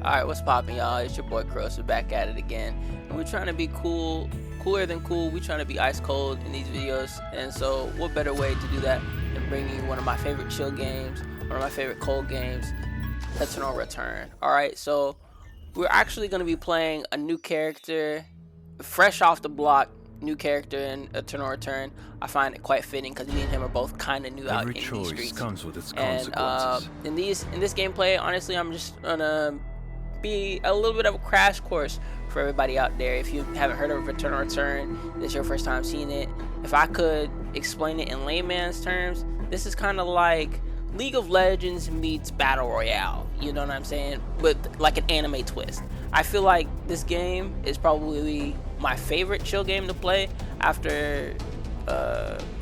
Alright, what's poppin', y'all? It's your boy Cross. We're back at it again. And we're trying to be cool, cooler than cool. We're trying to be ice cold in these videos. And so, what better way to do that than bringing you one of my favorite chill games, one of my favorite cold games, Eternal Return. Alright, so we're actually going to be playing a new character, fresh off the block, new character in Eternal Return. I find it quite fitting because me and him are both kind of new out in these streets. Comes with its And consequences. in this gameplay, honestly, I'm just gonna be a little bit of a crash course for everybody out there. If you haven't heard of Eternal Return, this is your first time seeing it. If I could explain it in layman's terms, this is kind of like League of Legends meets Battle Royale. You know what I'm saying? With like an anime twist. I feel like this game is probably my favorite chill game to play after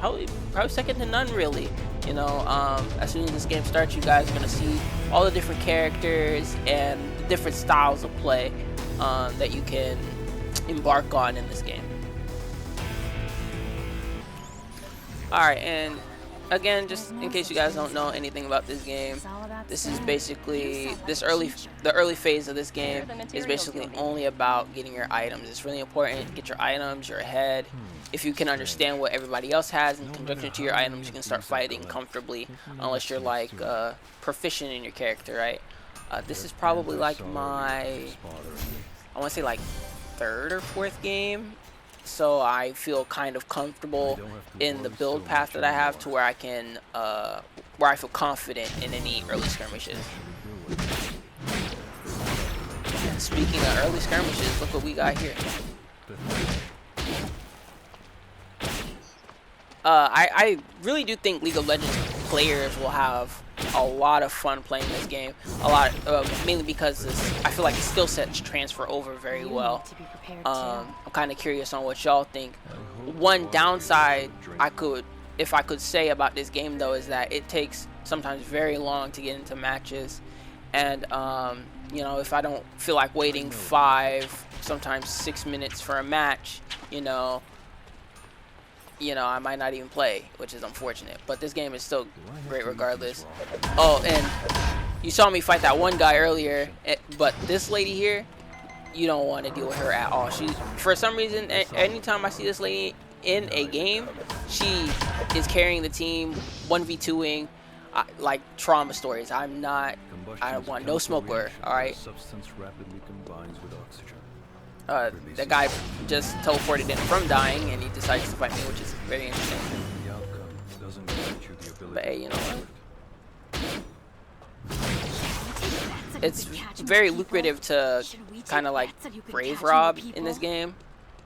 probably second to none, really. You know, as soon as this game starts, you guys are gonna see all the different characters and the different styles of play that you can embark on in this game. Alright, and again, just in case you guys don't know anything about this game, this is basically the early phase of this game is basically only about getting your items. It's really important to get your items, your head. If you can understand what everybody else has in conjunction to your items, you can start fighting comfortably, unless you're like proficient in your character, right? This is probably like my, I want to say like third or fourth game, so I feel kind of comfortable in the build path that I have to where I can where I feel confident in any early skirmishes. And speaking of early skirmishes, look what we got here. I really do think League of Legends players will have a lot of fun playing this game. Mainly because I feel like the skill sets transfer over very well. I'm kind of curious on what y'all think. One downside if I could say about this game though is that it takes sometimes very long to get into matches, and you know, if I don't feel like waiting 5, sometimes 6 minutes for a match, you know, I might not even play, which is unfortunate. But this game is still great regardless. Oh, and you saw me fight that one guy earlier, but this lady here, you don't want to deal with her at all. For some reason, anytime I see this lady in a game, she is carrying the team, 1v2ing, like trauma stories. I want no smoke with her, alright? The guy just teleported in from dying, and he decides to fight me, which is very interesting. But hey, you know what? It's very lucrative to kind of like brave rob in this game.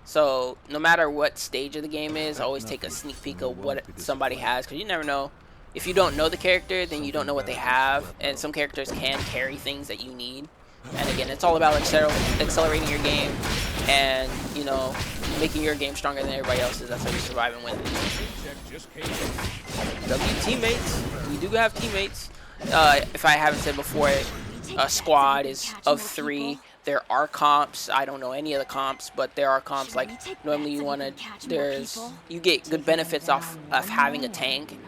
So no matter what stage of the game is, always take a sneak peek of what somebody has, because you never know. If you don't know the character, then you don't know what they have, and some characters can carry things that you need. And again, it's all about accelerating your game and, you know, making your game stronger than everybody else's. That's how you survive and win. W teammates. We do have teammates. If I haven't said before, a squad is of 3. There are comps. I don't know any of the comps, but there are comps. Like normally you get good benefits off of having a tank.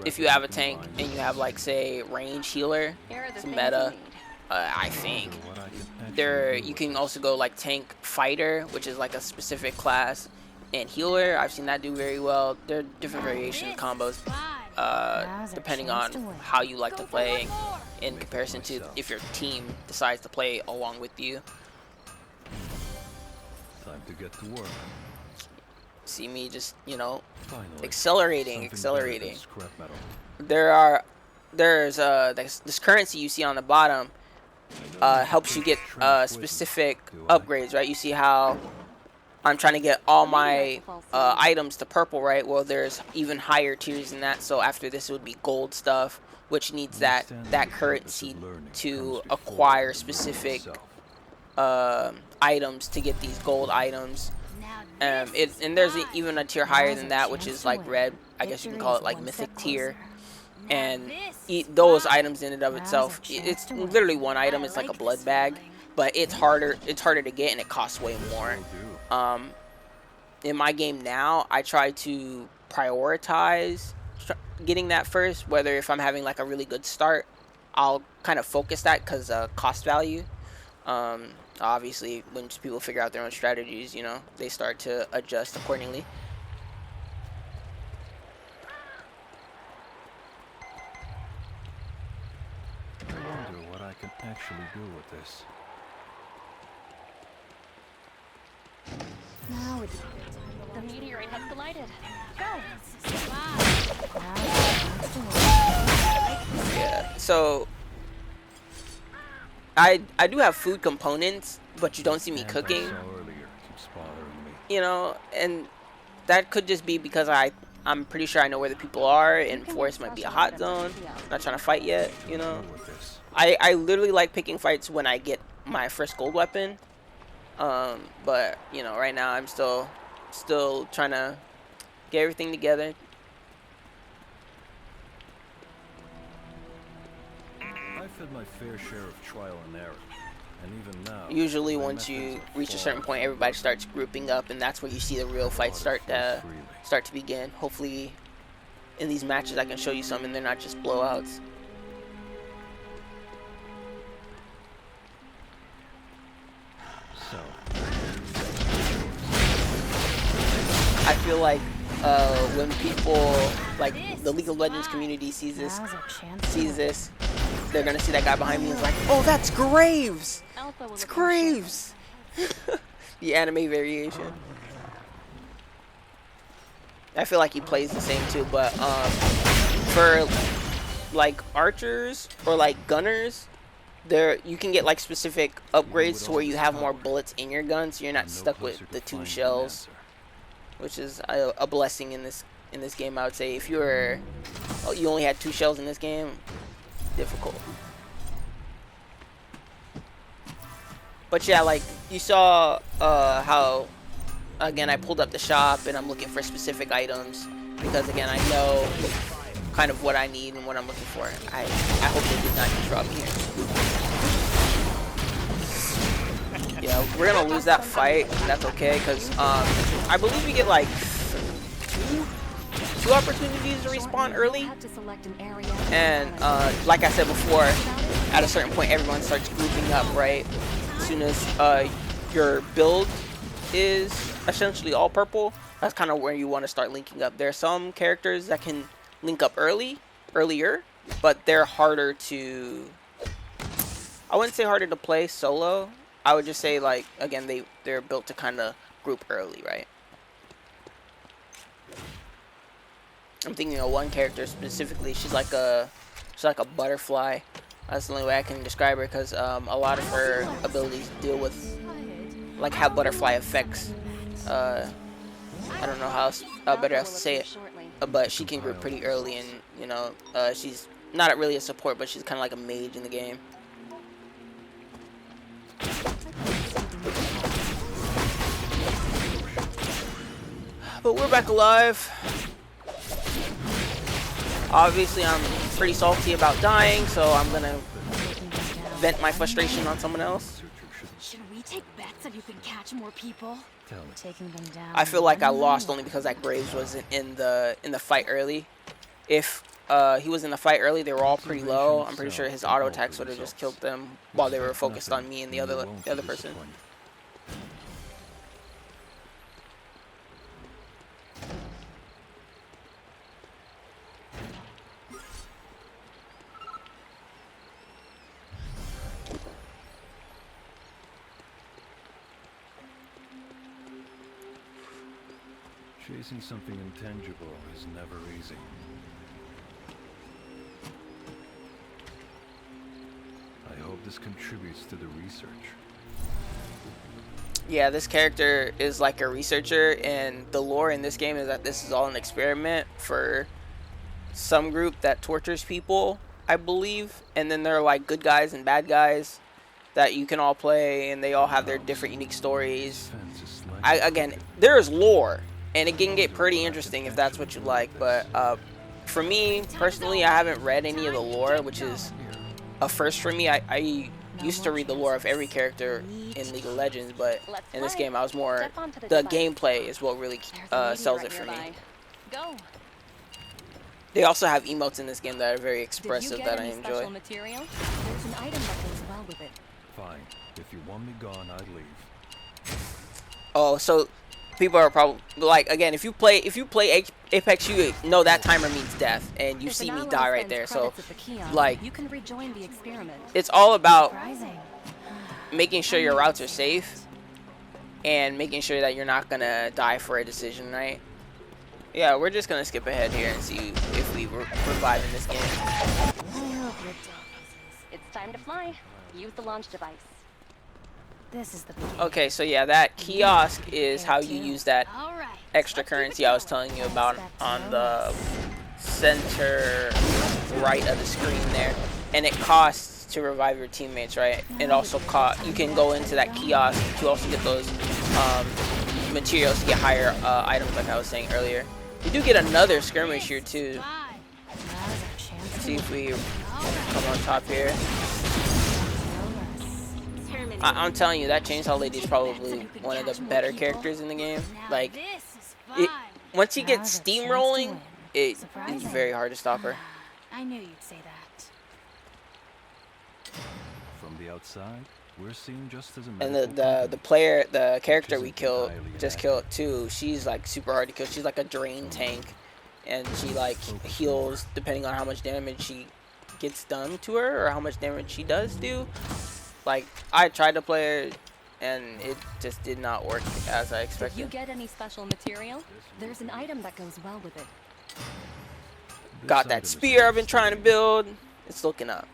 If you have a tank and you have, like, say, range healer, it's meta. I think you can also go like tank fighter, which is like a specific class, and healer. I've seen that do very well. There are different variation combos depending on how you like to play in comparison to if your team decides to play along with you. Time to get to work. See me just, you know, Finally, accelerating. There's this currency you see on the bottom. Helps you get specific upgrades, right? You see how I'm trying to get all my items to purple, right? Well, there's even higher tiers than that. So after this, it would be gold stuff, which needs that currency to acquire specific items to get these gold items. And there's even a tier higher than that, which is like red. I guess you can call it like mythic tier. And those items in and of itself, it's literally one item. It's like a blood bag, but it's harder to get, and it costs way more. In my game now, I try to prioritize getting that first, whether if I'm having like a really good start I'll kind of focus that because cost value. Obviously, when people figure out their own strategies, you know, they start to adjust accordingly. I wonder what I can actually do with this. Now it's The meteorite has collided. Go! Yeah. So I do have food components, but you don't see me And cooking. I saw earlier keeps bothering me. You know, and that could just be because I'm pretty sure I know where the people are, and Forest might be a hot zone. Not trying to fight yet, you know. Deal with this. I literally like picking fights when I get my first gold weapon. But you know, right now I'm still trying to get everything together. I've had my fair share of trial and error, and even now. Usually, my once you methods are reach a far certain point, from everybody starts grouping up, and that's where you see the real fights start to begin. Hopefully, in these matches, I can show you some, and they're not just blowouts. So, I feel like when people like the League of Legends community sees this, now's our chance. they're gonna see that guy behind me and is like, "Oh, that's Graves! Alpha will It's look more sharper. Graves!" The anime variation. I feel like he plays the same too, but for like archers or like gunners, there you can get like specific upgrades to where you have more bullets in your gun, so you're not I'm no stuck with closer to the 2 finding an shells, answer. which is a blessing in this game. I would say if you only had 2 shells in this game, difficult. But yeah, like you saw how again I pulled up the shop and I'm looking for specific items because again I know kind of what I need and what I'm looking for. I hope they did not just drop me here. Yeah, we're gonna lose that fight. That's okay, because I believe we get like two opportunities to respawn early. And like I said before, at a certain point everyone starts grouping up, right? As soon as your build is essentially all purple, that's kind of where you want to start linking up. There are some characters that can link up earlier, but they're harder to, I wouldn't say harder to play solo. I would just say, like, again, they're built to kind of group early, right? I'm thinking of one character specifically. She's like a butterfly. That's the only way I can describe her, because a lot of her abilities deal with, like, have butterfly effects. I don't know how better else to say it, but she can group pretty early, and you know, she's not really a support, but she's kind of like a mage in the game. But we're back alive. Obviously, I'm pretty salty about dying, so I'm gonna vent my frustration on someone else. Should we take bets that you can catch more people? Tell me. Taking them down. I feel like I lost only because that Graves wasn't in the fight early. If he was in the fight early, they were all pretty low. I'm pretty sure his auto attacks would have just killed them while they were focused on me and the other person. Chasing something intangible is never easy. I hope this contributes to the research. Yeah, this character is like a researcher, and the lore in this game is that this is all an experiment for some group that tortures people, I believe. And then there are like good guys and bad guys that you can all play, and they all have their different unique stories. Again, there is lore, and it can get pretty interesting if that's what you like. But for me personally, I haven't read any of the lore, which is a first for me. I used to read the lore of every character in League of Legends, but in this game I was more, the gameplay is what really sells it for me. Go. They also have emotes in this game that are very Did you expressive get that I any special enjoy. material? There's an item that goes well with it. Fine. If you want me gone, I'd leave. Oh, so people are probably like, again, if you play Apex, you know that timer means death, and you If see an me ally die right spends there. So credits at the kiosk, like, you can rejoin the experiment. it's all about Surprising. making sure your routes are safe and making sure that you're not gonna die for a decision, right? Yeah, we're just gonna skip ahead here and see if we revive in this game. It's time to fly. Use the launch device. This is the beginning. Okay, so yeah, that kiosk is how you use that All right. extra currency I was telling you about on the center right of the screen there, and it costs to revive your teammates, right? It also you can go into that kiosk to also get those materials to get higher items, like I was saying earlier. We do get another skirmish here too. Now's our chance to See if we win. come on top here. I'm telling you, that Chainsaw Lady is probably one of the better characters in the game. Like, once you get steamrolling, it's very hard to stop her. I knew you'd say that. From the outside, we're seen just as a And medical the character we just killed too, she's like super hard to kill. She's like a drain tank, and she like heals depending on how much damage she gets done to her or how much damage she does do. Like, I tried to play her and it just did not work as I Did you expected. get any special material? There's an item that goes well with it. This Got item that is spear I've been fast trying to and build. It's looking up.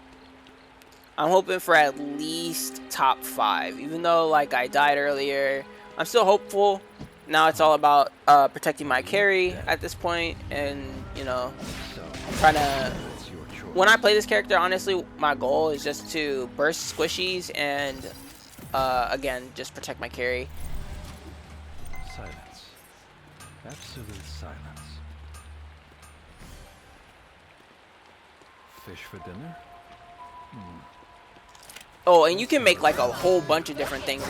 I'm hoping for at least top 5. Even though like I died earlier, I'm still hopeful. Now it's all about protecting my carry at this point, and you know, so trying to. it's your choice. When I play this character, honestly, my goal is just to burst squishies and again, just protect my carry. Silence. Absolute silence. Fish for dinner? Oh, and you can make like a whole bunch of different things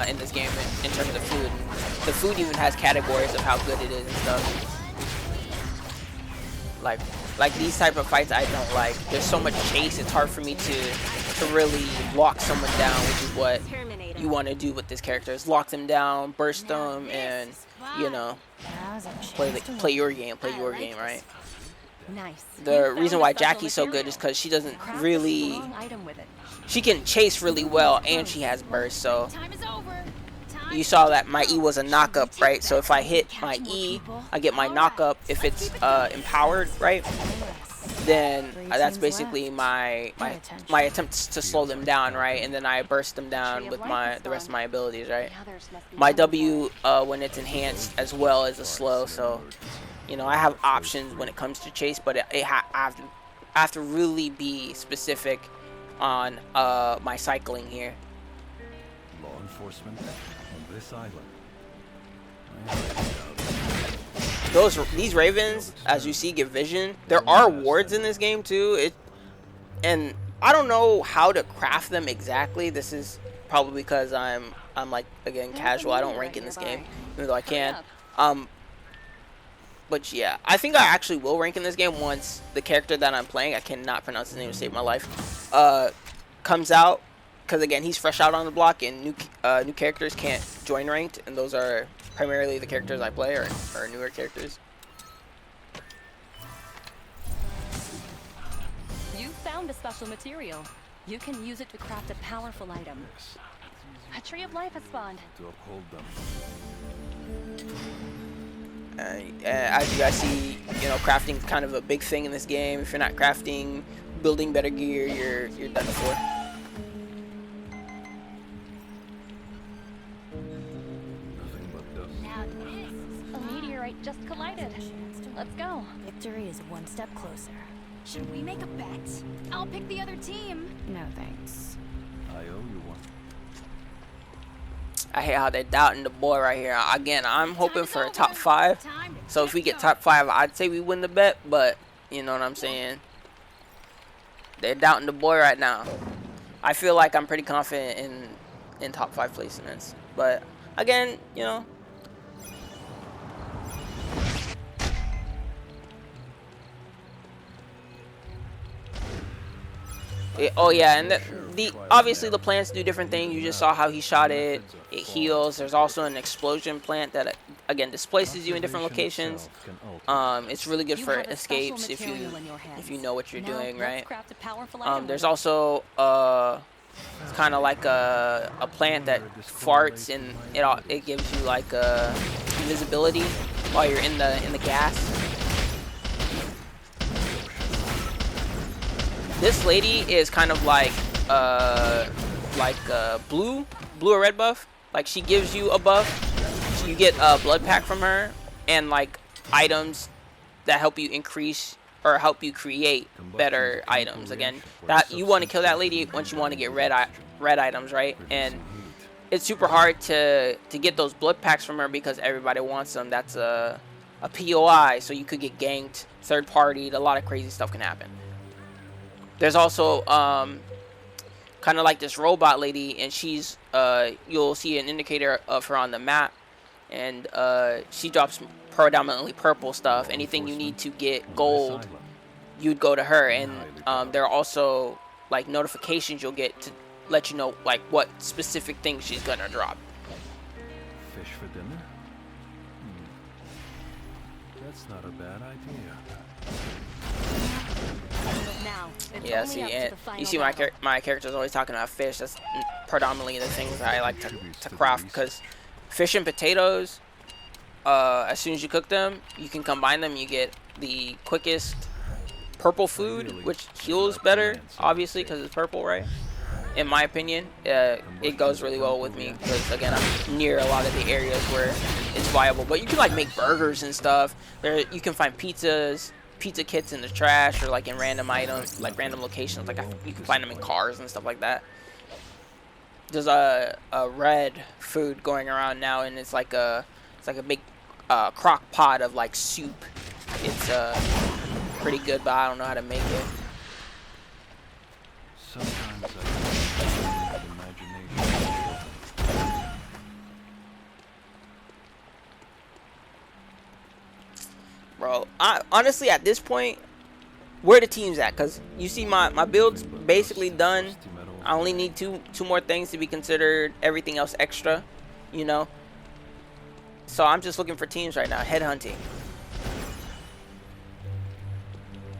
in this game in terms of food. And the food even has categories of how good it is and stuff. Like these type of fights I don't like. There's so much chase, it's hard for me to really lock someone down, which is what you want to do with this character. Is lock them down, burst them, and you know, Now's our chance to play win. your game, right? Nice. The You reason found why a special Jackie's so good material. is because she doesn't Craft a really. strong item with it. She can chase really well, and she has burst. So Time is over. Time you to saw that my go. E was a knockup, right? So if I hit my E, I get my knockup. If it's empowered, right? Then that's basically my attempts to slow them down, right? And then I burst them down with the rest of my abilities, right? The others must be My on the W when it's enhanced as well as a slow, so you know I have options when it comes to chase, but I have to really be specific on my cycling here. Law enforcement on this island. These ravens, as you see, give vision. There are wards in this game too. And I don't know how to craft them exactly. This is probably because I'm like, again, casual. I don't rank in this game, even though I can. But yeah, I think I actually will rank in this game once the character that I'm playing, I cannot pronounce his name to save my life, comes out. Because again, he's fresh out on the block, and new characters can't join ranked, and those are primarily the characters I play, or newer characters. You found a special material. You can use it to craft a powerful item. Yes, A tree of life has spawned. to uphold them. As you guys see, you know, crafting is kind of a big thing in this game. If you're not crafting, building better gear, you're done for. Nothing but dust. Now this. A meteorite just collided. Let's go. Victory is one step closer. Should we make a bet? I'll pick the other team. No thanks. I owe you one. I hate how they're doubting the boy right here. Again, I'm hoping for a top 5. So if we get top 5, I'd say we win the bet. But you know what I'm saying? They're doubting the boy right now. I feel like I'm pretty confident in top 5 placements. But again, you know. Oh yeah, and the obviously the plants do different things. You just saw how he shot it. It heals. There's also an explosion plant that again displaces you in different locations. It's really good You for have a special escapes if material in your you hands. know what you're Now, doing, let's right? craft a powerful item There's with it. also it's kind of like a plant that farts and it gives you like invisibility while you're in the gas. This lady is kind of like blue or red buff. Like she gives you a buff. So you get a blood pack from her and like items that help you increase or help you create better items. Again, that you want to kill that lady once you want to get red items, right? And it's super hard to get those blood packs from her because everybody wants them. That's a POI, so you could get ganked, third partied. A lot of crazy stuff can happen. There's also kind of like this robot lady, and she's you'll see an indicator of her on the map, and she drops predominantly purple stuff. Anything you need to get gold, you'd go to her. And there are also like notifications you'll get to let you know like what specific things she's gonna drop. Fish for dinner? That's not a bad idea. Now, it's Yeah, only see, up to and the final you see battle. my character's always talking about fish. That's predominantly the things that I like to craft, because fish and potatoes, as soon as you cook them, you can combine them. You get the quickest purple food, which heals better, obviously, because it's purple, right? In my opinion, it goes really well with me because, again, I'm near a lot of the areas where it's viable. But you can like make burgers and stuff. You can find pizza kits in the trash or like in random items, like random locations. Like you can find them in cars and stuff like that. There's a red food going around now, and it's like a big crock pot of like soup. It's pretty good, but I don't know how to make it. Sometimes I imagination. Bro, honestly at this point, where the team's at, because you see my build's basically done. I only need two more things to be considered everything else extra, you know. So I'm just looking for teams right now, headhunting.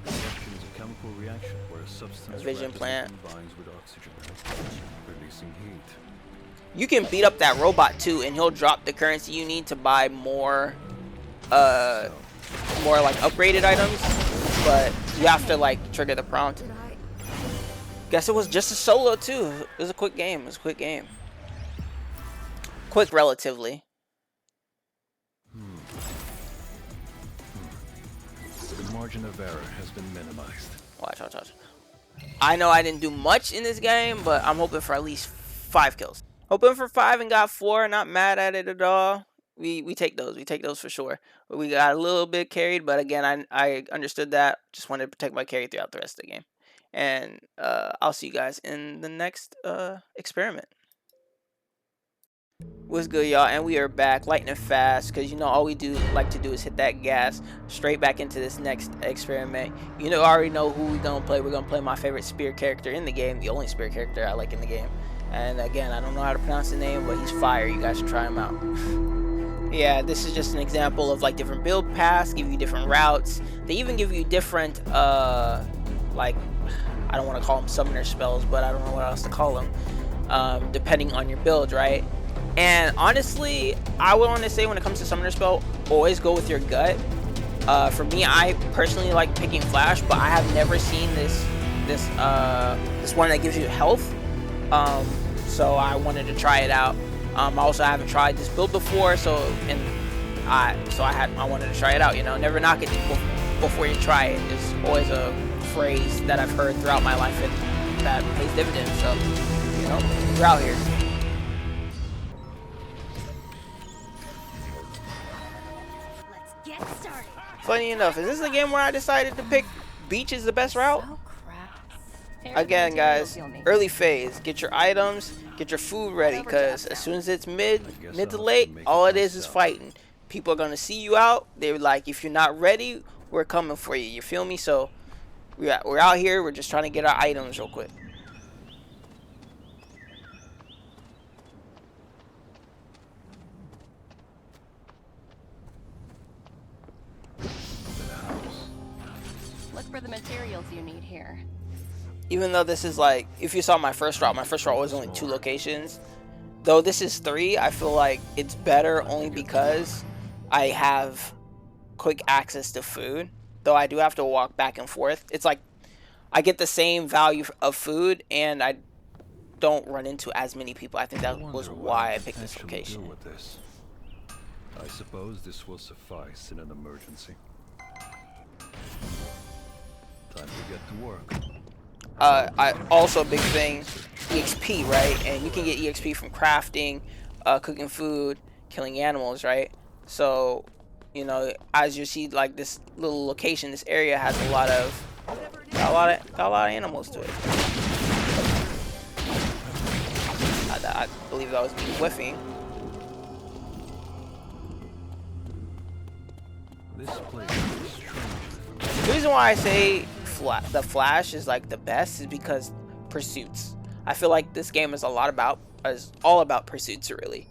Combustion is a chemical reaction where a substance Vision rapidly plant. combines with oxygen, releasing heat. You can beat up that robot too, and he'll drop the currency you need to buy more like upgraded items, but you have to like trigger the prompt. Guess it was just a solo too. It was a quick game. Quick relatively. The margin of error has been minimized. Watch. I know I didn't do much in this game, but I'm hoping for at least 5 kills. Hoping for 5 and got 4. Not mad at it at all. We take those. We take those for sure. But we got a little bit carried, but again, I understood that. Just wanted to protect my carry throughout the rest of the game. And I'll see you guys in the next experiment. What's good, y'all? And we are back lightning fast, because you know all we like to do is hit that gas straight back into this next experiment. You know, already know who we're gonna play. We're gonna play my favorite spear character in the game, the only spear character I like in the game. And again, I don't know how to pronounce the name, but he's fire. You guys should try him out. Yeah, this is just an example of like different build paths, give you different routes. They even give you different like, I don't want to call them summoner spells, but I don't know what else to call them, depending on your build, right? And honestly, I would want to say when it comes to summoner spell, always go with your gut. For me, I personally like picking Flash, but I have never seen this one that gives you health. So I wanted to try it out. Also, I haven't tried this build before, so I wanted to try it out. You know, never knock it before you try it. It's always a phrase that I've heard throughout my life, and that pays dividends. So, you know, we're out here. Let's get started. Funny enough, is this a game where I decided to pick beach as the best route? Oh crap. Again, guys, early phase. Get your items, get your food ready, because as soon as it's mid to late, all it is fighting. People are gonna see you out. They're like, if you're not ready, we're coming for you. You feel me? So we're out here. We're just trying to get our items real quick. the materials you need here. Even though this is like, if you saw my first route was only 2 locations. Though this is 3, I feel like it's better only because I have quick access to food. Though I do have to walk back and forth. It's like I get the same value of food and I don't run into as many people. I think that was why I picked this location. With this. I suppose this will suffice in an emergency. Time to get to work. I also a big thing, EXP, right? And you can get EXP from crafting, cooking food, killing animals, right? So, you know, as you see, like this little location, this area has a lot of animals to it. I believe that was me whiffing. This place is strange. The reason why I say the Flash is like the best is because pursuits. I feel like this game is all about pursuits, really.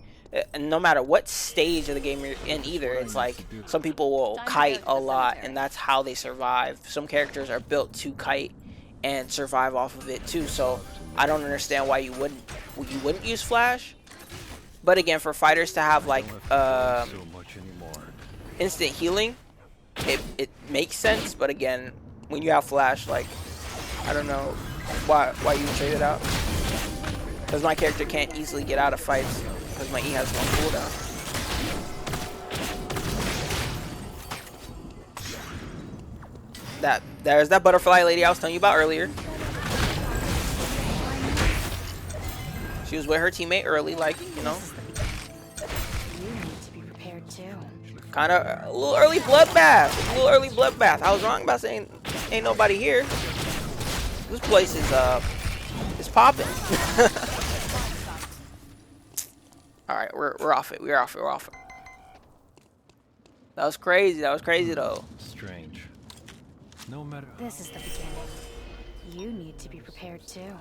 And no matter what stage of the game you're in either, it's like some people will kite a lot and that's how they survive. Some characters are built to kite and survive off of it too. So I don't understand why you wouldn't use Flash. But again, for fighters to have like instant healing, it makes sense. But again, when you have Flash, like, I don't know why you trade it out. Because my character can't easily get out of fights because my E has 1 cooldown. There's that butterfly lady I was telling you about earlier. She was with her teammate early, like, you know. You need to be prepared too. Kind of a little early bloodbath. I was wrong about saying ain't nobody here. This place is popping. All right, we're off it. We're off it. That was crazy. Though. Strange. No matter. This is the beginning. You need to be prepared too.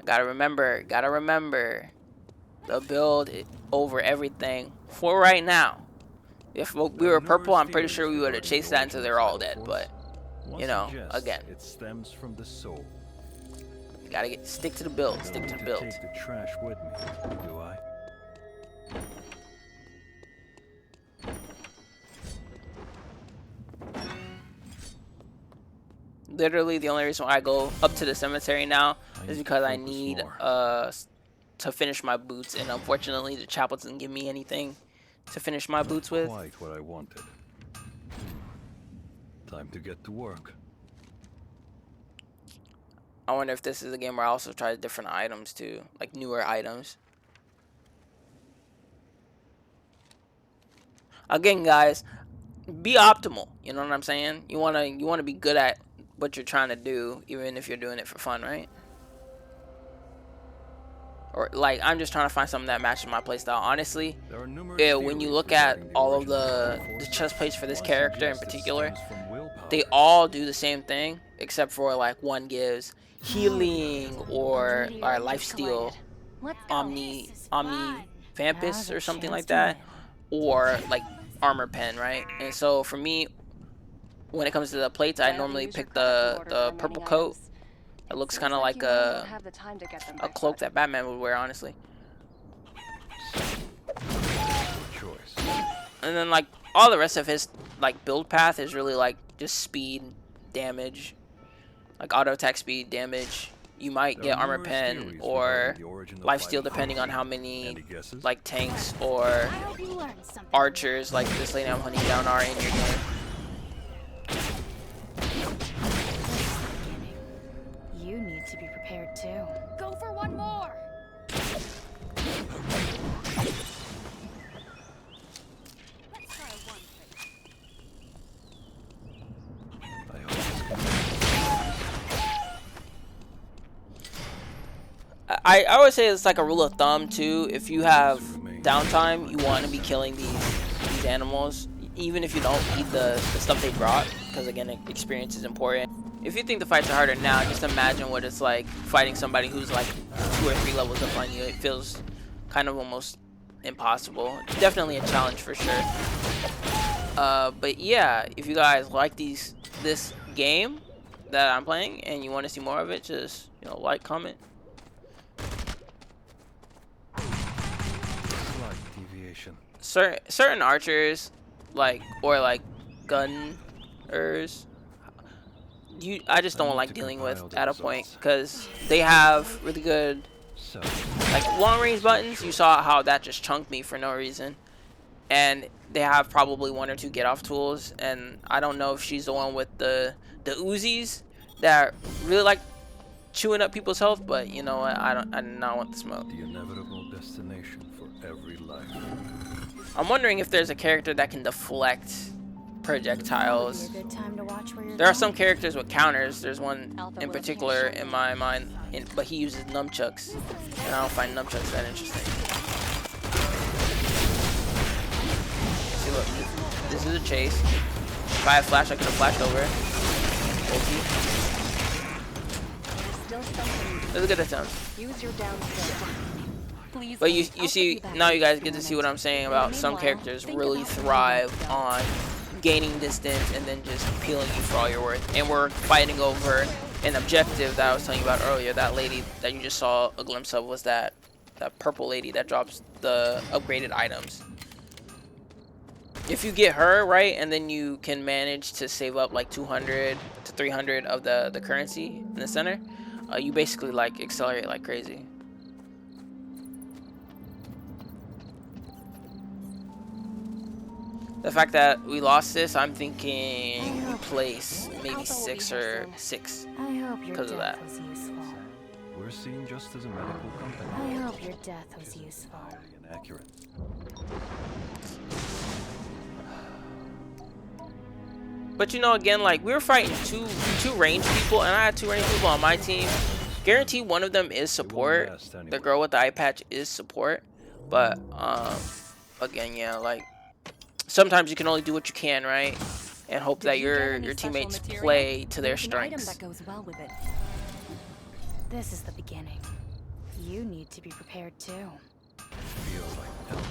Gotta remember. The build over everything for right now. If we were purple, I'm pretty sure we would have chased that until they're all dead. But you know, again, it stems from the soul. You gotta stick to the build. Stick to the build. Take the trash with me, do I? Literally, the only reason why I go up to the cemetery now is because I need to finish my boots, and unfortunately, the chapel doesn't give me anything to finish my boots with. Quite what I wanted. Time to get to work. I wonder if this is a game where I also try different items too, like newer items. Again, guys, be optimal. You know what I'm saying? You wanna be good at what you're trying to do, even if you're doing it for fun, right? Or like, I'm just trying to find something that matches my playstyle. Honestly, when you look at all of the chest plates for this character in particular, they all do the same thing, except for like one gives healing or lifesteal, Omni Vampus or something like that, or like armor pen, right? And so for me, when it comes to the plates, I normally pick the purple coat. It looks kind of like a cloak that Batman would wear, honestly. And then like all the rest of his like build path is really like just speed, damage, like auto attack, speed, damage. You might get armor pen or lifesteal depending on how many like tanks or archers like this lady I'm hunting down are in your game. You need to be prepared too. Go for one more. I always say it's like a rule of thumb too. If you have downtime, you want to be killing these animals, even if you don't need the stuff they brought, because again, experience is important. If you think the fights are harder now, just imagine what it's like fighting somebody who's like 2 or 3 levels up on you. It feels kind of almost impossible. Definitely a challenge for sure. But yeah, if you guys like this game that I'm playing and you want to see more of it, just like, comment. Slight deviation. Certain archers, or gunners, I just don't like dealing with at a point, because they have really good So, long range buttons. You saw how that just chunked me for no reason. And they have probably 1 or 2 get off tools, and I don't know if she's the one with the Uzis that really like chewing up people's health, but you know what, I do not want the smoke. the inevitable destination for every life. I'm wondering if there's a character that can deflect projectiles. Be a good time to watch where you're There are going. some characters with counters. There's one Alpha in will particular appear in my mind, but he uses nunchucks, and I don't find nunchucks that interesting. See, look, this is a chase. If I had flash, I could have flashed over. Ulti. Still something. Let's get that sound. Use your down skill. Please. But you I'll see, put back now in you guys just get a to see what I'm moment. saying about some Meanwhile, characters think really about the thrive movement on gaining distance and then just peeling you for all your worth. And we're fighting over an objective that I was telling you about earlier. That lady that you just saw a glimpse of was that purple lady that drops the upgraded items. If you get her right, and then you can manage to save up like 200 to 300 of the currency in the center, you basically like accelerate like crazy. The fact that we lost this, I'm thinking we place maybe 6 or 6 I hope your because of death that. was useful. We're seen just as a medical company. I hope your death was useful. Entirely inaccurate. But you know, again, like we were fighting two ranged people, and I had 2 ranged people on my team. Guaranteed one of them is support. The girl with the eye patch is support. But again, yeah, like sometimes you can only do what you can, right? And hope Did that you get your any special teammates material? play to their There's an item strengths. that goes well with it. This is the beginning. You need to be prepared too. Feels like alchemy.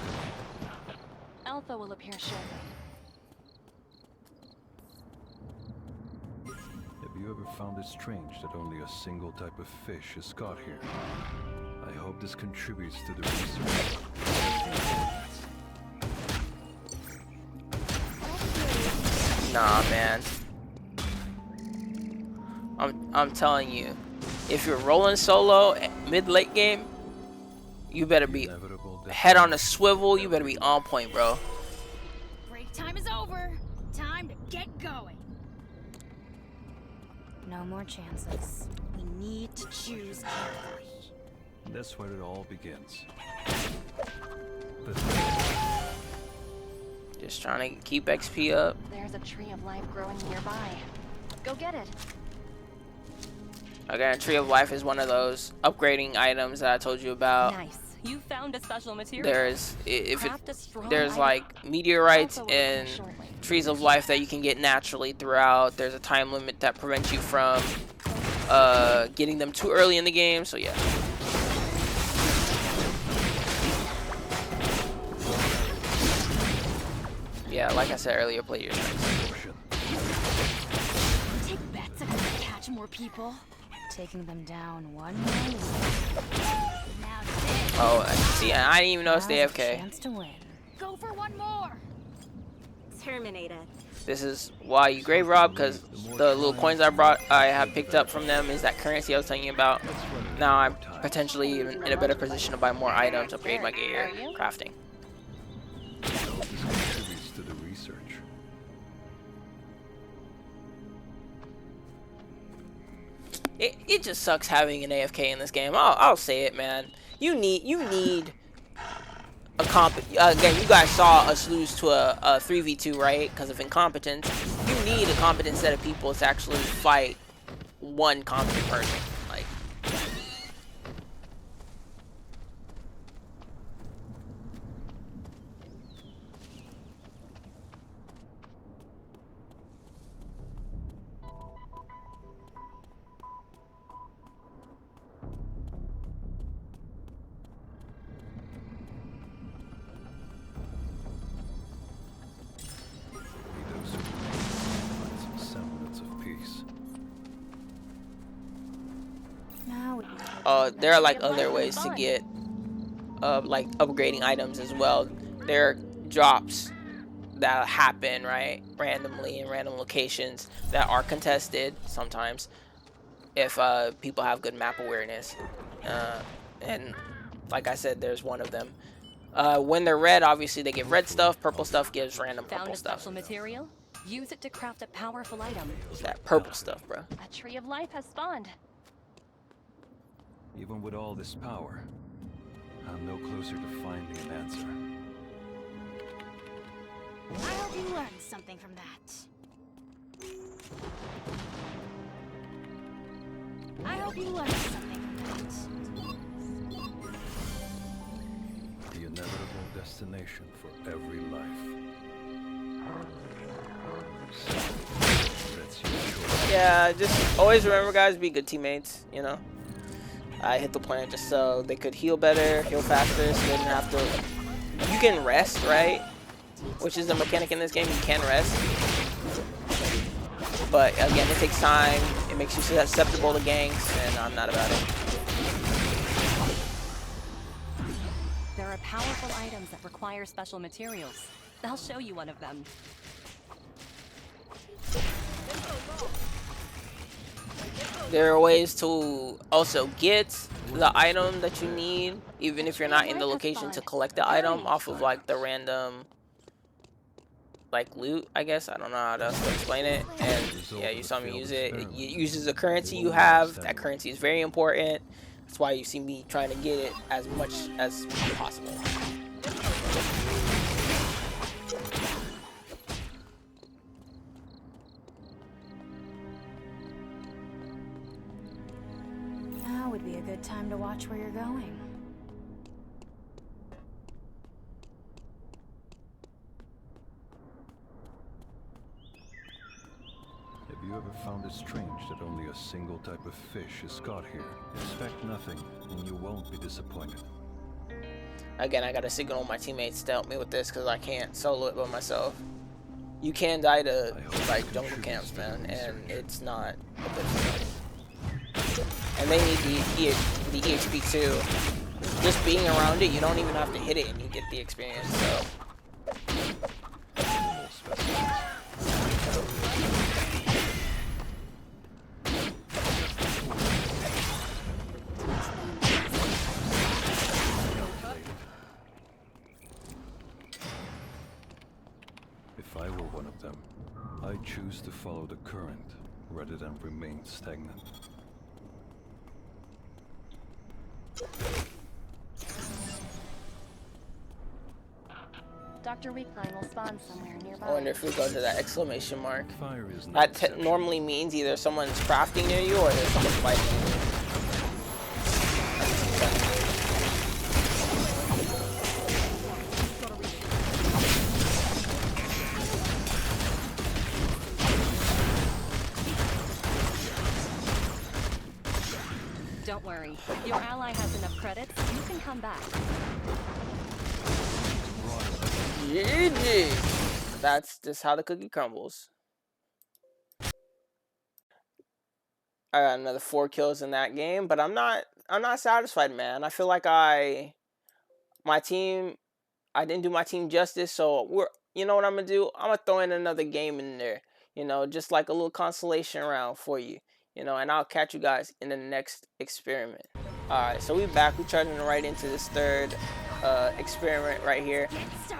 Alpha will appear shortly. Have you ever found it strange that only a single type of fish is caught here? I hope this contributes to the research. Nah, man. I'm telling you, if you're rolling solo mid-late game, you better be Inevitable head on a swivel. You better be on point, bro. Break time is over. Time to get going. No more chances. We need to choose carefully. That's where it all begins. Just trying to keep XP up. There's a tree of life growing nearby. Go get it. Again, Tree of Life is one of those upgrading items that I told you about. Nice. You found a special material. There's Craft a strong there's item. like meteorites Alpha will appear and shortly. trees of life that you can get naturally throughout. There's a time limit that prevents you from getting them too early in the game. So yeah. Yeah, like I said earlier, play your strengths. Take bets I'm gonna catch more people. Taking them down one by one. Now this. Oh, see, I didn't even notice the Now's a AFK. chance to win. Go for one more. Terminated. This is why you grave rob, because the little coins I have picked up from them is that currency I was telling you about. Now I'm potentially even in a better position to buy more items, upgrade my gear, crafting. This contributes to the research. It just sucks having an AFK in this game. I'll say it, man. You need a again, you guys saw us lose to a 3v2, right? Because of incompetence. You need a competent set of people to actually fight one competent person. Like, there are like other ways to get like upgrading items as well. There are drops that happen right randomly in random locations that are contested sometimes if people have good map awareness, and like I said, there's one of them. When they're red, obviously they give red stuff. Purple stuff gives random Found purple a stuff. special material? Use it to craft a powerful item. That purple stuff, bro. A tree of life has spawned. Even with all this power, I'm no closer to finding an answer. I hope you learned something from that. I hope you learned something from that. The inevitable destination for every life. That's your choice. Yeah, just always remember, guys, be good teammates, you know. I hit the plant just so they could heal better, heal faster, so they didn't have to... You can rest, right? Which is the mechanic in this game, you can rest. But again, it takes time, it makes you susceptible to ganks, and I'm not about it. There are powerful items that require special materials. I'll show you one of them. There are ways to also get the item that you need, even if you're not in the location to collect the item off of like the random like loot, I guess. I don't know how to explain it. And yeah, you saw me use it. It uses the currency you have. That currency is very important. That's why you see me trying to get it as much as possible. Now would be a good time to watch where you're going. Have you ever found it strange that only a single type of fish is caught here? Expect nothing, and you won't be disappointed. Again, I gotta signal my teammates to help me with this because I can't solo it by myself. You can die to like jungle camps, man, and it's not a good feeling. And they need the EXP too. Just being around it, you don't even have to hit it and you get the experience, so. If I were one of them, I'd choose to follow the current rather than remain stagnant. Dr. Weakline will spawn somewhere nearby. I wonder if we go to that exclamation mark. Fire is no That exception. normally means either someone's crafting near you or there's someone fighting you. Don't worry. Your ally has enough credits. You can come back. GG. That's just how the cookie crumbles. I got another 4 kills in that game, but I'm not satisfied, man. I feel like I didn't do my team justice, so you know what I'm gonna do? I'm gonna throw in another game in there, you know, just like a little consolation round for you, you know, and I'll catch you guys in the next experiment. Alright, so we back, we charging right into this third experiment right here.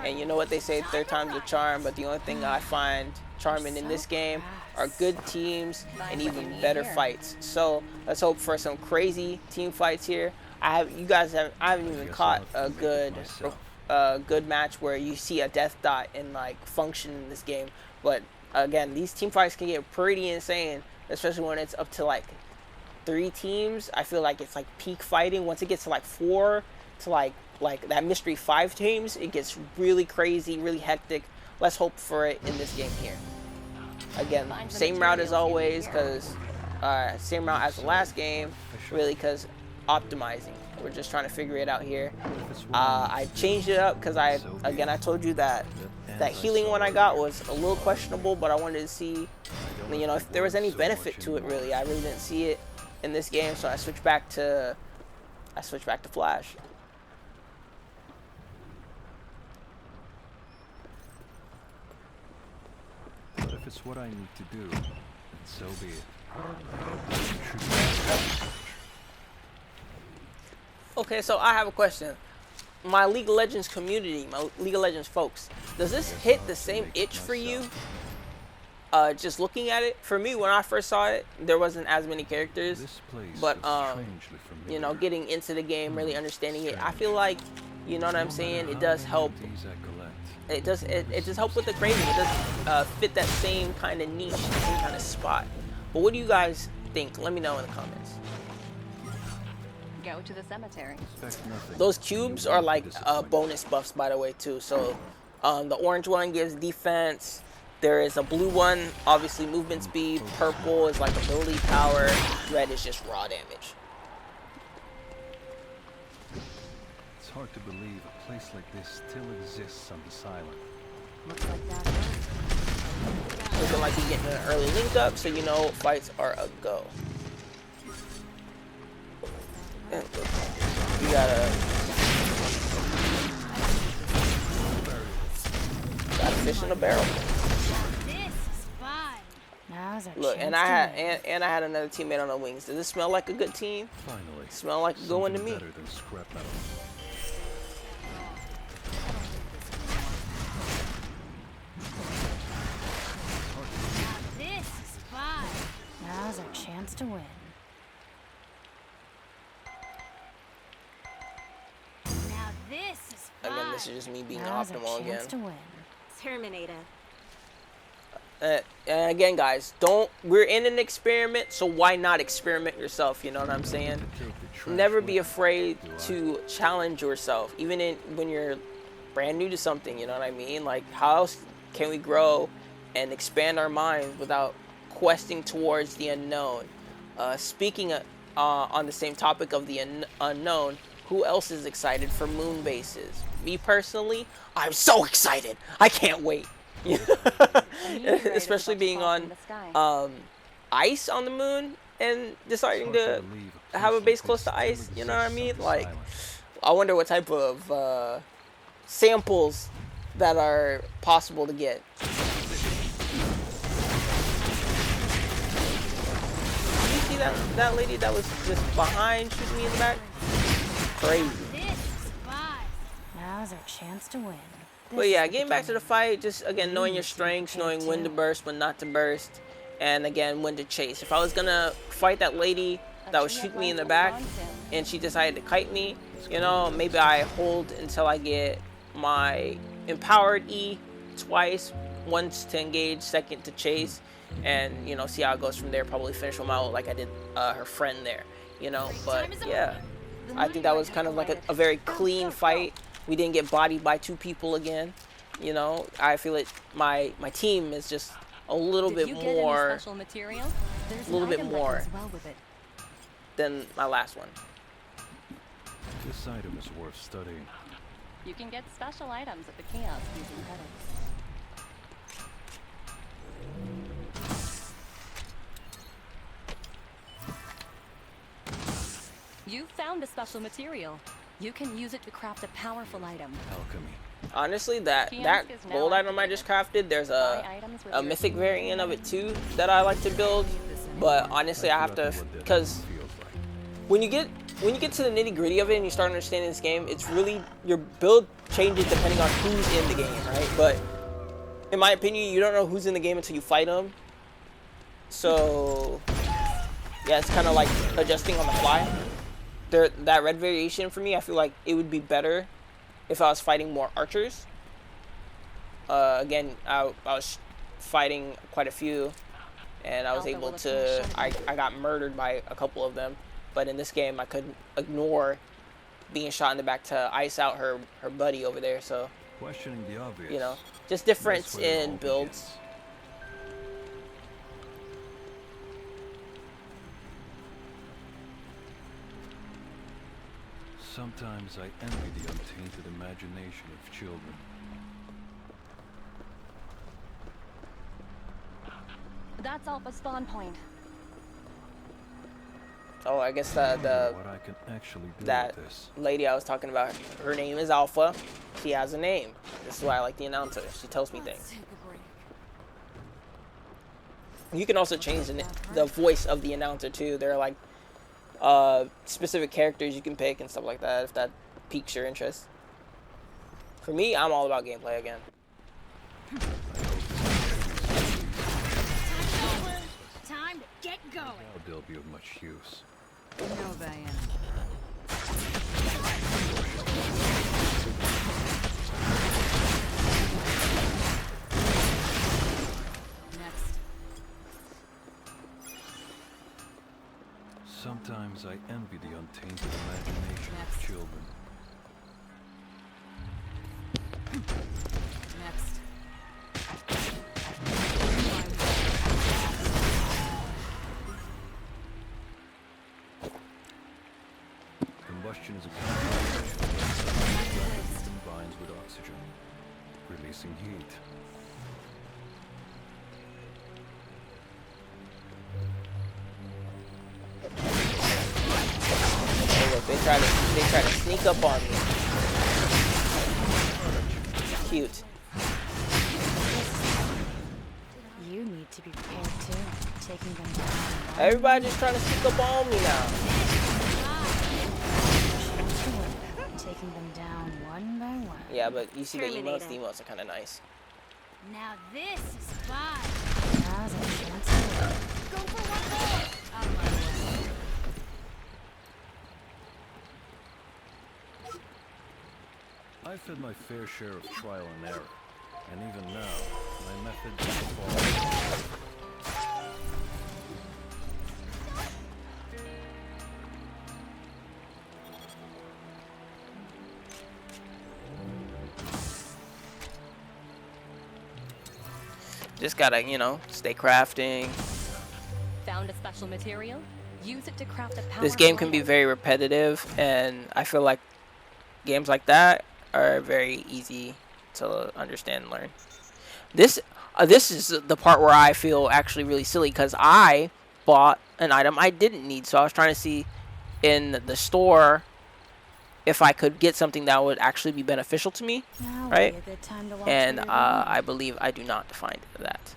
And you know what they say, third time's a charm, but the only thing I find charming in this game are good teams and even better fights. So let's hope for some crazy team fights here. I haven't even caught a good match where you see a death dot and like function in this game. But again, these team fights can get pretty insane, especially when it's up to like 3 teams. I feel like it's like peak fighting. Once it gets to like 4 to like that mystery 5 teams, it gets really crazy, really hectic. Let's hope for it in this game here. Again, same route as always, because same route as the last game, really, because optimizing. We're just trying to figure it out here. I changed it up because I told you that healing one I got was a little questionable, but I wanted to see, you know, if there was any benefit to it. Really, I really didn't see it in this game, so I switched back to I switch back to Flash. But if it's what I need to do, then so be it. I hope this contributes. Okay, so I have a question. My League of Legends community, my League of Legends folks, does this hit the same itch for you? Just looking at it, for me, when I first saw it, there wasn't as many characters. This place But is strangely you know, familiar. getting into the game, really understanding it, I feel like, you know what I'm saying, it does help. These I collect. It does help with the craving. It does fit that same kind of niche, same kind of spot. But what do you guys think? Let me know in the comments. Go to the cemetery. Expect nothing. Those cubes are like Disappointed. bonus buffs, by the way, too. So the orange one gives defense. There is a blue one, obviously movement speed. Purple is like ability power. Red is just raw damage. It's hard to believe a place like this still exists on this island. Looks like that. Looking like you're getting an early link up, so you know fights are a go. And you gotta fish in a barrel. This is fun. Now's our Look, chance and I had another teammate on the wings. Does this smell like a good team? Finally. Smell like a good one to something me. better than scrap metal. This is fun. Now's our chance to win. Now this is fun. Again, this is just me being Now's our optimal chance to again. win. Terminator. And again, guys, we're in an experiment, so why not experiment yourself? You know what I'm saying? To take the trash Never with be me. afraid Do I? to challenge yourself, even when you're brand new to something. You know what I mean? Like, how else can we grow and expand our minds without questing towards the unknown? Speaking on the same topic of the unknown, who else is excited for moon bases? Me personally, I'm so excited. I can't wait. Especially being on ice on the moon and deciding It's hard to to believe a have a place base like close this to ice. still You know what I exists on mean? this Like, island. I wonder what type of samples that are possible to get. Did you see that lady that was just behind shooting me in the back? Crazy. This is fun. Now's our chance to win. But yeah, getting back to the fight, just again knowing your strengths, knowing when to burst, when not to burst, and again when to chase. If I was gonna fight that lady that was shooting me in the back and she decided to kite me, you know, maybe I hold until I get my empowered E twice, once to engage, second to chase, and you know, see how it goes from there. Probably finish them out like I did her friend there, you know. But yeah, I think that was kind of like a very clean fight. We didn't get bodied by two people again. You know, I feel it. My team is just a little bit more Special material? There's a little an bit item that more. goes well with it. than my last one. This item is worth studying. You can get special items at the kiosk using credits. You found a special material. You can use it to craft a powerful item. Alchemy. Honestly, that Kiosk is now gold item I just crafted, there's Buy items with a your mythic team. variant of it too that I like to build. But honestly, I have to, forgotten what that because feels like. when you get to the nitty gritty of it and you start understanding this game, it's really, your build changes depending on who's in the game, right? But in my opinion, you don't know who's in the game until you fight them. So yeah, it's kind of like adjusting on the fly. That red variation for me, I feel like it would be better if I was fighting more archers. Again, I was fighting quite a few, and I was able to, I got murdered by a couple of them. But in this game, I couldn't ignore being shot in the back to ice out her buddy over there. So, Questioning the obvious. you know, just That's difference where it all in builds. begins. Sometimes I envy the untainted imagination of children. That's Alpha spawn point. Oh, I guess I wonder the what I can actually do that with this. lady I was talking about, her name is Alpha. She has a name. This is why I like the announcer. She tells me things. You can also change the voice of the announcer too. There are like specific characters you can pick and stuff like that if that piques your interest. For me, I'm all about gameplay again. Time to get going. Doubt they'll be of much use. No, Diana. Next. Sometimes I envy the untainted imagination of children. Next. Combustion is a chemical that combines with oxygen, releasing heat. Hey, look, they try to sneak up on me. Cute. You need to be prepared too. Taking them down. Everybody just trying to sneak up on me now. Taking them down one by one. Yeah, but you see the emotes. Terminating. The emotes are kind of nice. Now this is fun. Now's a chance to win. Go for one more. On my way. I've had my fair share of trial and error, and even now, my methods evolve. Just gotta, you know, stay crafting. Found a special material? Use it to craft a powerful This game can be item. very repetitive, and I feel like games like that are very easy to understand and learn. This is the part where I feel actually really silly because I bought an item I didn't need, so I was trying to see in the store if I could get something that would actually be beneficial to me, Now would right? be a good time to watch And your I believe I do not find that.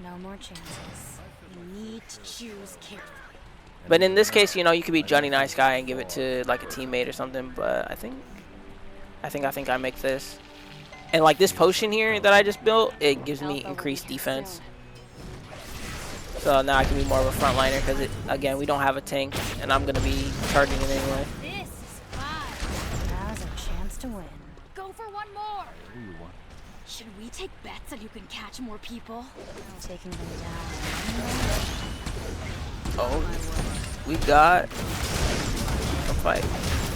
No more chances. You need to choose carefully. But in this case, you know, you could be Johnny Nice Guy and give it to like a teammate or something. But I think I make this. And like this potion here that I just built, it gives me increased defense. So now I can be more of a frontliner because again, we don't have a tank, and I'm gonna be charging it anyway. This is fun. Now's a chance to win. Go for one more. Who you want? Should we take bets that you can catch more people? Taking them down. Oh, we got a fight.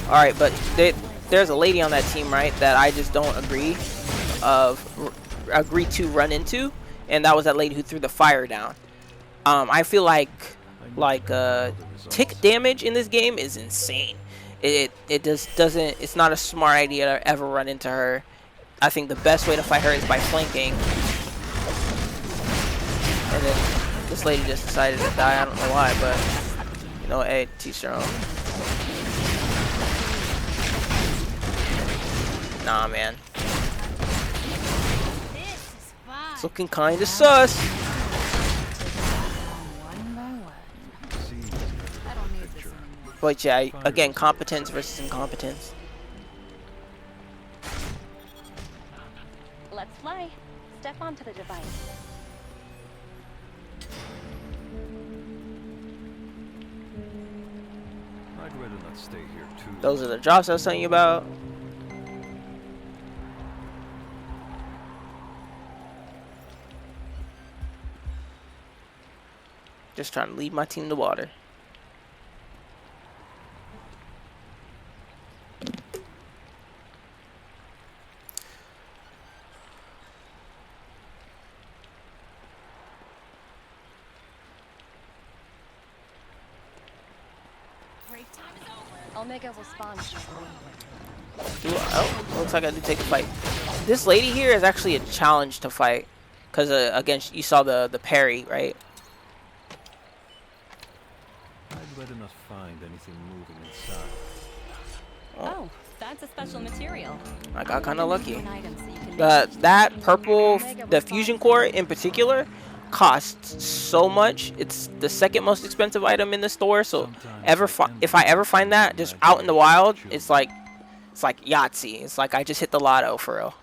All right, but there's a lady on that team, right, that I just don't agree to run into, and that was that lady who threw the fire down. I feel like tick damage in this game is insane. It just doesn't. It's not a smart idea to ever run into her. I think the best way to fight her is by flanking. And then this lady just decided to die. I don't know why, but you know, hey, teach her own. Nah, man. This is fun. It's looking kind of sus. One by one. See, I don't need this anymore. But yeah, again, competence versus incompetence. Let's fly. Step onto the device. I'd rather not stay here too. Those are the drops I was telling you about. Just trying to lead my team to water. Break time is over. Omega will spawn shortly. Oh, looks like I did take a fight. This lady here is actually a challenge to fight. Because, again, you saw the parry, right? I'd I'd rather not find anything moving inside. Oh, that's a special material. I got kind of lucky. An item so you can make That purple, the fusion core in particular, costs so much. It's the second most expensive item in the store. So if I ever find that just out in the wild, it's like Yahtzee. It's like I just hit the lotto for real.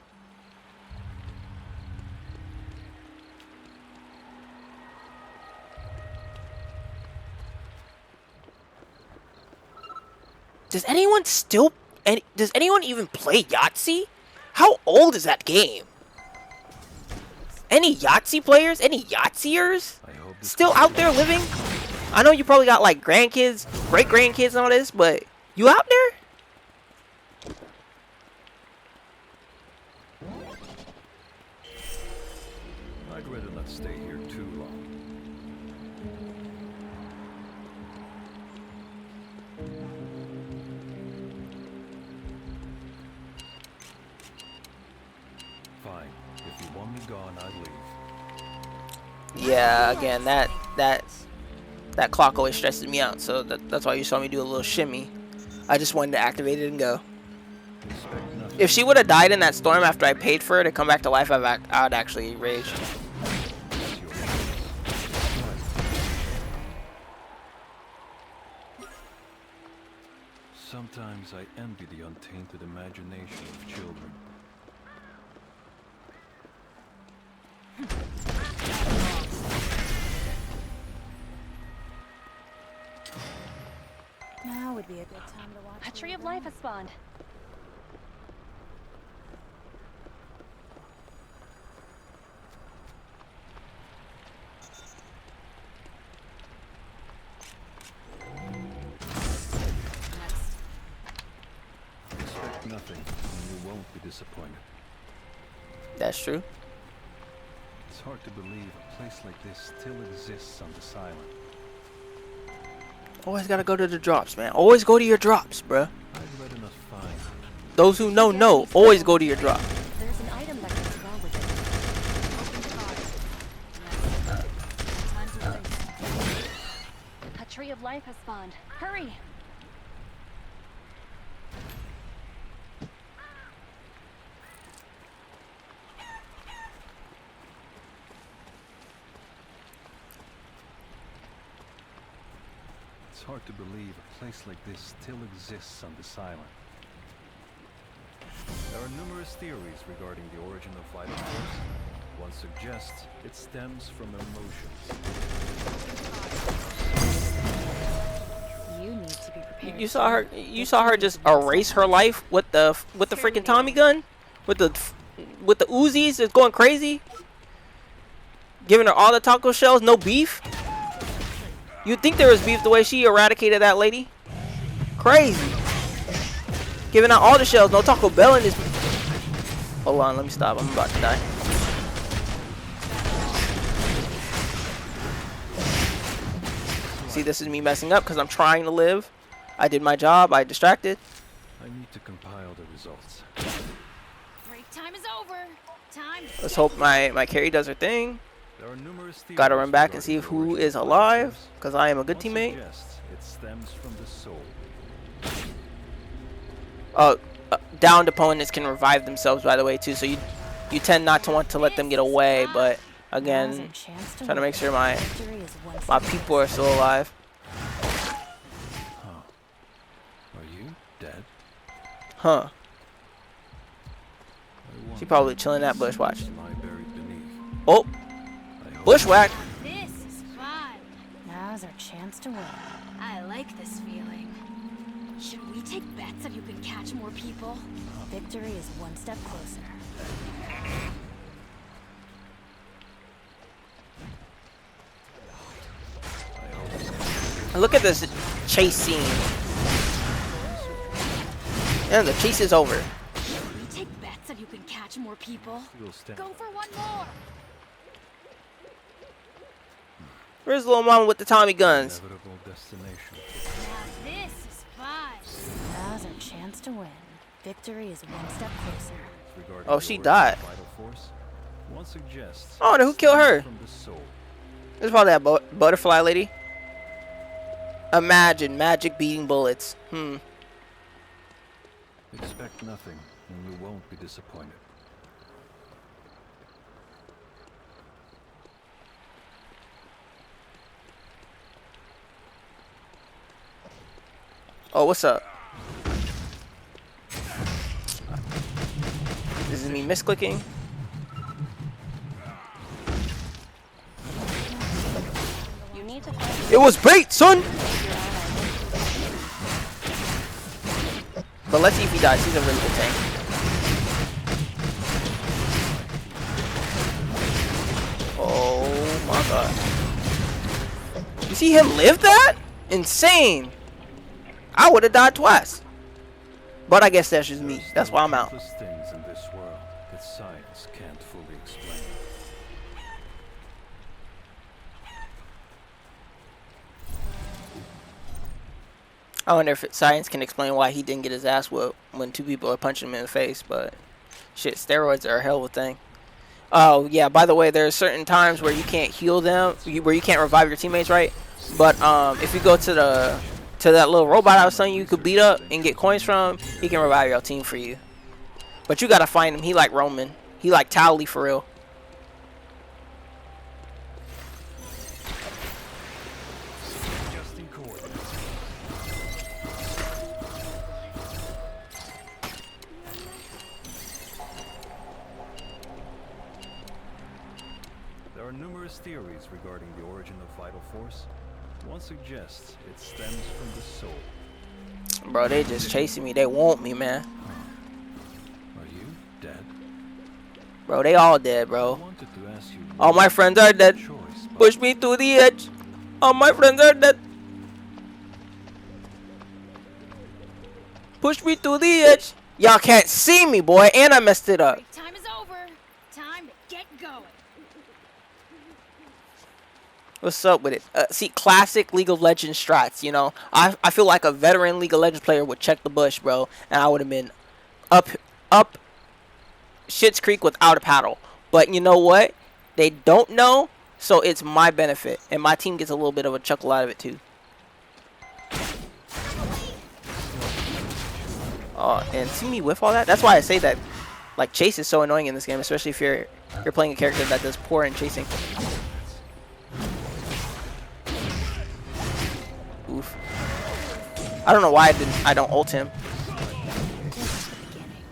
Does anyone even play Yahtzee? How old is that game? Any Yahtzee players? Any Yahtzeers? I hope this Still out there living? I know you probably got like grandkids, great grandkids and all this, but you out there? I'd rather not stay here too long. Fine. If you want me gone, I'd leave. Yeah, again, that clock always stresses me out, so that's why you saw me do a little shimmy. I just wanted to activate it and go. Expect nothing. If she would have died in that storm after I paid for her to come back to life, I would actually rage. It's your choice. Sometimes I envy the untainted imagination of children. Now would be a good time to watch. A tree of life has spawned. Expect nothing, and you won't be disappointed. That's true. It's hard to believe a place like this still exists on this island. Always gotta go to the drops, man. Always go to your drops, bruh. I'd rather not find. Those who know, always go to your drop. There's an item that goes well with it. A tree of life has spawned. Hurry! It's hard to believe a place like this still exists on this island. There are numerous theories regarding the origin of vital force. One suggests it stems from emotions. You need to be prepared. You saw her just erase her life with the freaking Tommy gun, with the Uzis that's going crazy, giving her all the taco shells, no beef. You'd think there was beef the way she eradicated that lady. Crazy. Giving out all the shells, no Taco Bell in this. Hold on, let me stop. I'm about to die. See, this is me messing up because I'm trying to live. I did my job. I distracted. I need to compile the results. Break time is over. Time. Let's hope my carry does her thing. There are numerous theories Gotta run back and see regarding the who origin is of vital alive, force. because I am a good One teammate. suggests it stems from the soul. Downed opponents can revive themselves, by the way, too. So you tend not to want to let them get away, but again, trying to make sure my people are still alive. Huh. Are you dead? Huh? I She wonder probably chilling in that bush. Watch. what lie buried beneath. Oh, I hope bushwhack. This is fun. Now's our chance to win. I like this feeling. Should we take bets that you can catch more people? Victory is one step closer. I hope this And look at this chase scene. And the chase is over. Should we take bets that you can catch more people? will stand. Go for one more. Where's little mama with the Tommy guns? Inevitable destination. Now this is fun. Now's our chance to win. Victory is one step closer. Regarding Oh, the she origin died. of vital force, one suggests Oh, then who killed her? from the soul. It's probably that butterfly lady. Imagine magic beating bullets. Expect nothing, and you won't be disappointed. Oh, what's up? This is me misclicking. You need to find It was bait, son! But let's see if he dies. He's a really good tank. Oh my god. You see him live that? Insane. I would have died twice. But I guess that's just me. That's why I'm out. Countless things in this world that science can't fully explain. I wonder if science can explain why he didn't get his ass whooped when two people are punching him in the face, but shit, steroids are a hell of a thing. Oh, yeah, by the way, there are certain times where you can't heal them, where you can't revive your teammates, right? But if you go to that little robot I was telling you could beat up and get coins from, he can revive your team for you. But you gotta find him. He like Roman. He like Towley for real. There are numerous theories regarding the origin of vital force. One suggests it stems from the soul. Bro, they just chasing me. They want me, man. Are you dead? Bro, they all dead, I bro. wanted to ask you All my friends are dead. choice, but Push me to the edge. All my friends are dead. Push me to the edge. Y'all can't see me, boy, and I messed it up. Break time is over. Time to get going. What's up with it? See, classic League of Legends strats, you know. I feel like a veteran League of Legends player would check the bush, bro, and I would have been up Shit's Creek without a paddle. But you know what? They don't know, so it's my benefit, and my team gets a little bit of a chuckle out of it too. Oh, and see me whiff all that? That's why I say that, like, chase is so annoying in this game, especially if you're playing a character that does poor in chasing. Oof. I don't know why I don't ult him. This is the beginning.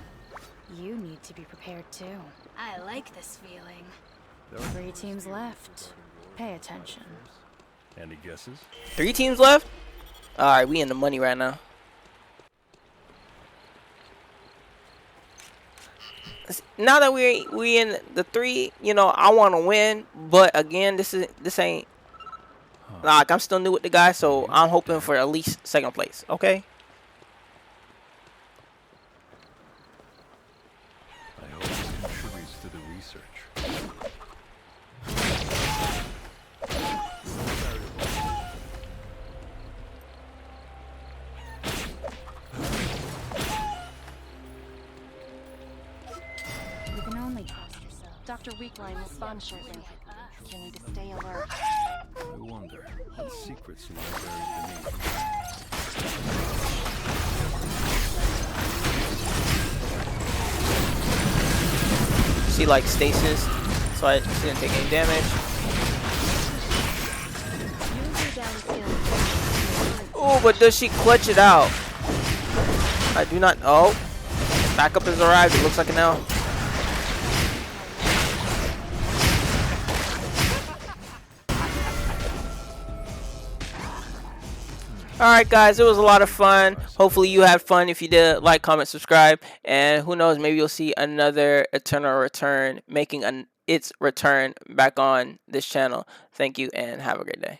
You need to be prepared too. I like this feeling. 3 teams left. Pay attention. any guesses? 3 teams left? Alright, we in the money right now. Now that we in the 3, you know, I want to win, but again, this ain't like, I'm still new with the guy, so I'm hoping for at least 2nd place. Okay. I hope this contributes to the research. You can only trust yourself. Dr. Weakline will spawn shortly. You need to stay alert. I wonder what secrets lie buried beneath. See, like, stasis, so I didn't take any damage. Oh, but does she clutch it out? I do not. Oh, backup has arrived. It looks like it now. Alright guys, it was a lot of fun. Hopefully you had fun. If you did, like, comment, subscribe, and who knows, maybe you'll see another Eternal Return making its return back on this channel. Thank you and have a great day.